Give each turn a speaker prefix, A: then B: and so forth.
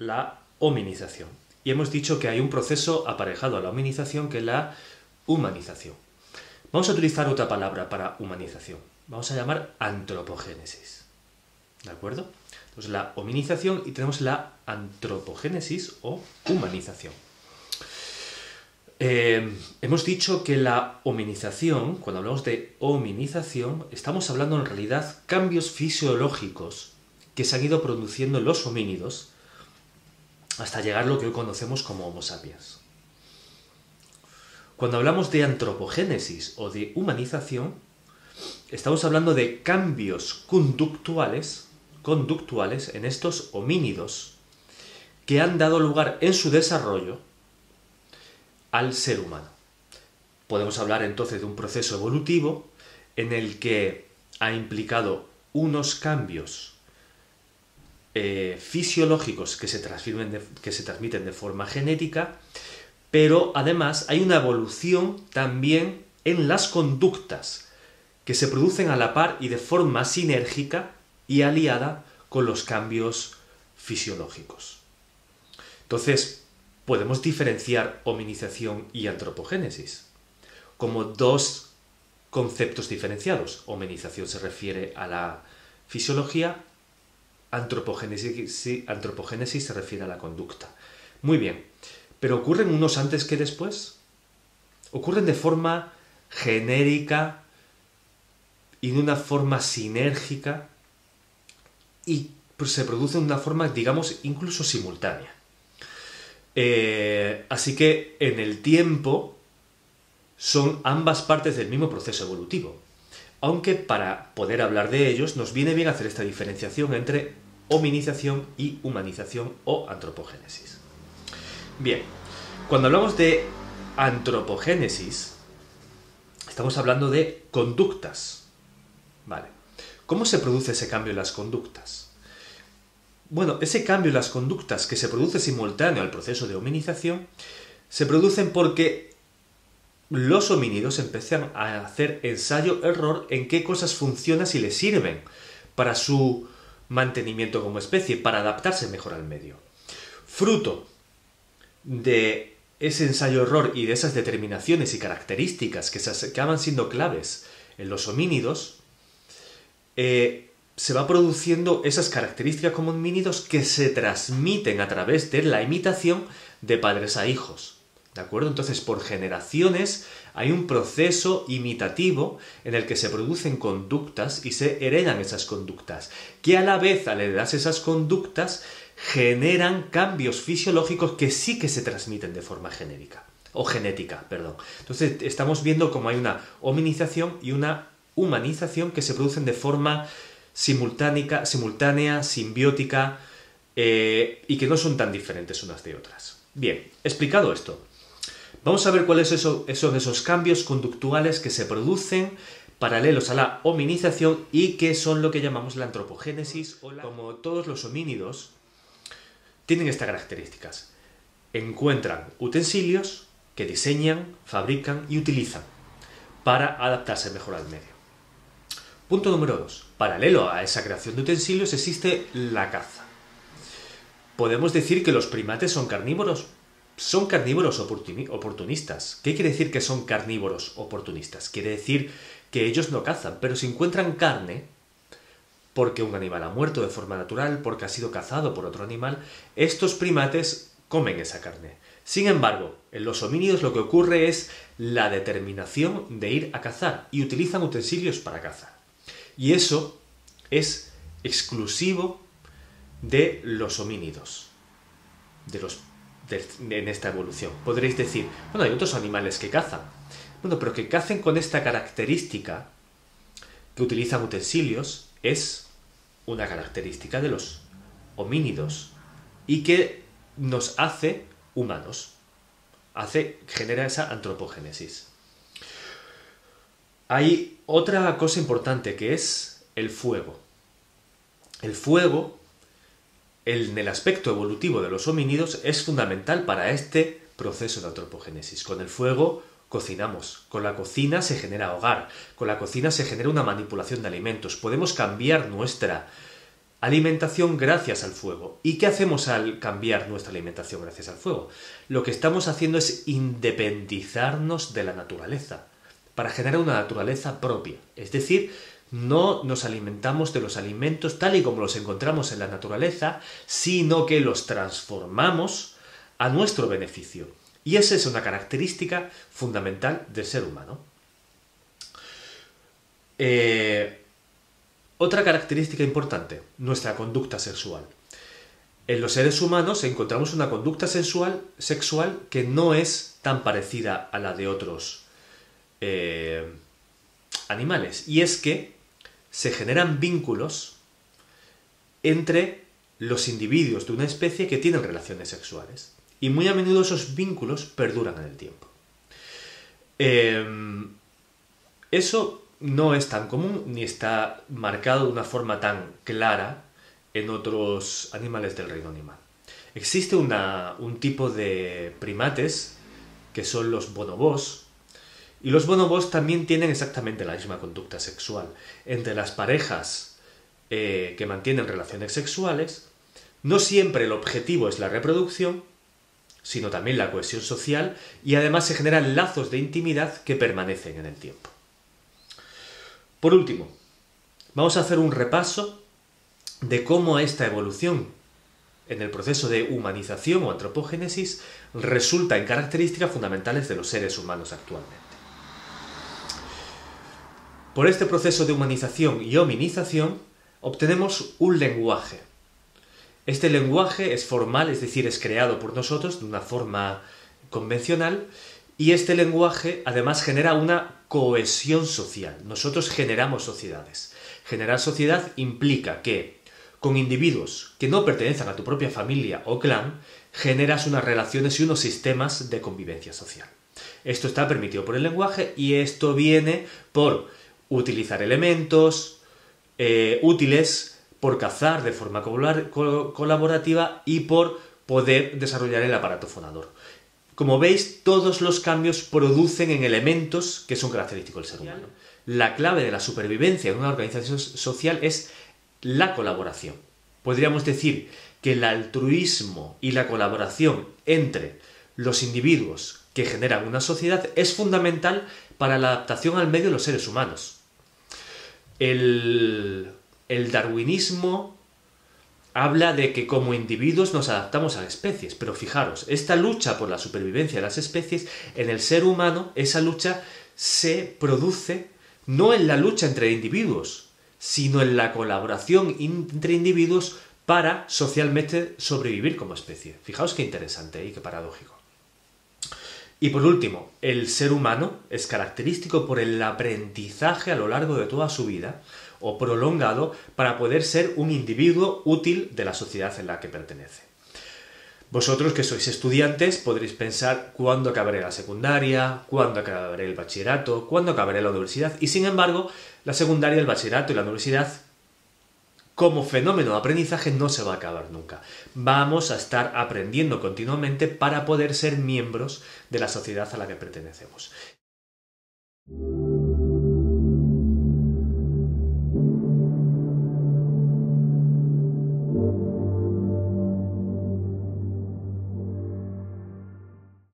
A: la hominización. Y hemos dicho que hay un proceso aparejado a la hominización que es la humanización. Vamos a utilizar otra palabra para humanización. Vamos a llamar antropogénesis. ¿De acuerdo? Entonces la hominización y tenemos la antropogénesis o humanización. Hemos dicho que la hominización, cuando hablamos de hominización, estamos hablando en realidad cambios fisiológicos que se han ido produciendo en los homínidos hasta llegar a lo que hoy conocemos como Homo sapiens. Cuando hablamos de antropogénesis o de humanización, estamos hablando de cambios conductuales en estos homínidos que han dado lugar en su desarrollo al ser humano. Podemos hablar entonces de un proceso evolutivo en el que ha implicado unos cambios fisiológicos que se transmiten de forma genética, pero además hay una evolución también en las conductas que se producen a la par y de forma sinérgica y aliada con los cambios fisiológicos. Entonces, podemos diferenciar hominización y antropogénesis como dos conceptos diferenciados. Hominización se refiere a la fisiología, antropogénesis se refiere a la conducta. Muy bien, pero ¿ocurren unos antes que después? Ocurren de forma genérica y de una forma sinérgica y se producen de una forma, digamos, incluso simultánea. Así que en el tiempo son ambas partes del mismo proceso evolutivo. Aunque para poder hablar de ellos nos viene bien hacer esta diferenciación entre hominización y humanización o antropogénesis. Bien, cuando hablamos de antropogénesis estamos hablando de conductas. Vale. ¿Cómo se produce ese cambio en las conductas? Bueno, ese cambio en las conductas que se produce simultáneo al proceso de hominización se producen porque los homínidos empiezan a hacer ensayo-error en qué cosas funcionan y les sirven para su mantenimiento como especie, para adaptarse mejor al medio. Fruto de ese ensayo-error y de esas determinaciones y características que acaban siendo claves en los homínidos, se va produciendo esas características como homínidos que se transmiten a través de la imitación de padres a hijos. ¿De acuerdo? Entonces, por generaciones hay un proceso imitativo en el que se producen conductas y se heredan esas conductas, que a la vez, al heredarse esas conductas, generan cambios fisiológicos que sí que se transmiten de forma genética. Entonces, estamos viendo cómo hay una hominización y una humanización que se producen de forma simultánea, simbiótica y que no son tan diferentes unas de otras. Bien, explicado esto, vamos a ver cuáles son esos cambios conductuales que se producen paralelos a la hominización y que son lo que llamamos la antropogénesis. Como todos los homínidos, tienen estas características. Encuentran utensilios que diseñan, fabrican y utilizan para adaptarse mejor al medio. Punto número 2. Paralelo a esa creación de utensilios existe la caza. ¿Podemos decir que los primates son carnívoros? Son carnívoros oportunistas. ¿Qué quiere decir que son carnívoros oportunistas? Quiere decir que ellos no cazan, pero si encuentran carne, porque un animal ha muerto de forma natural, porque ha sido cazado por otro animal, estos primates comen esa carne. Sin embargo, en los homínidos lo que ocurre es la determinación de ir a cazar y utilizan utensilios para cazar. Y eso es exclusivo de los homínidos, en esta evolución. Podréis decir, bueno, hay otros animales que cazan. Bueno, pero que cacen con esta característica, que utilizan utensilios, es una característica de los homínidos y que nos hace humanos. Genera esa antropogénesis. Hay otra cosa importante que es el fuego. El fuego, en el aspecto evolutivo de los homínidos, es fundamental para este proceso de antropogénesis. Con el fuego cocinamos, con la cocina se genera hogar, con la cocina se genera una manipulación de alimentos. Podemos cambiar nuestra alimentación gracias al fuego. ¿Y qué hacemos al cambiar nuestra alimentación gracias al fuego? Lo que estamos haciendo es independizarnos de la naturaleza, para generar una naturaleza propia. Es decir, no nos alimentamos de los alimentos tal y como los encontramos en la naturaleza, sino que los transformamos a nuestro beneficio. Y esa es una característica fundamental del ser humano. Otra característica importante, nuestra conducta sexual. En los seres humanos encontramos una conducta sexual que no es tan parecida a la de otros animales. Y es que se generan vínculos entre los individuos de una especie que tienen relaciones sexuales. Y muy a menudo esos vínculos perduran en el tiempo. Eso no es tan común ni está marcado de una forma tan clara en otros animales del reino animal. Existe un tipo de primates que son los bonobos, y los bonobos también tienen exactamente la misma conducta sexual. Entre las parejas que mantienen relaciones sexuales, no siempre el objetivo es la reproducción, sino también la cohesión social, y además se generan lazos de intimidad que permanecen en el tiempo. Por último, vamos a hacer un repaso de cómo esta evolución en el proceso de humanización o antropogénesis resulta en características fundamentales de los seres humanos actualmente. Por este proceso de humanización y hominización obtenemos un lenguaje. Este lenguaje es formal, es decir, es creado por nosotros de una forma convencional, y este lenguaje además genera una cohesión social. Nosotros generamos sociedades. Generar sociedad implica que con individuos que no pertenecen a tu propia familia o clan, generas unas relaciones y unos sistemas de convivencia social. Esto está permitido por el lenguaje, y esto viene por utilizar elementos útiles, por cazar de forma colaborativa y por poder desarrollar el aparato fonador. Como veis, todos los cambios producen en elementos que son característicos del ser humano. La clave de la supervivencia en una organización social es la colaboración. Podríamos decir que el altruismo y la colaboración entre los individuos que generan una sociedad es fundamental para la adaptación al medio de los seres humanos. El darwinismo habla de que como individuos nos adaptamos a las especies, pero fijaros, esta lucha por la supervivencia de las especies, en el ser humano, esa lucha se produce no en la lucha entre individuos, sino en la colaboración entre individuos para socialmente sobrevivir como especie. Fijaos qué interesante y qué paradójico. Y por último, el ser humano es característico por el aprendizaje a lo largo de toda su vida, o prolongado, para poder ser un individuo útil de la sociedad en la que pertenece. Vosotros que sois estudiantes podréis pensar cuándo acabaré la secundaria, cuándo acabaré el bachillerato, cuándo acabaré la universidad, y sin embargo, la secundaria, el bachillerato y la universidad como fenómeno de aprendizaje no se va a acabar nunca. Vamos a estar aprendiendo continuamente para poder ser miembros de la sociedad a la que pertenecemos.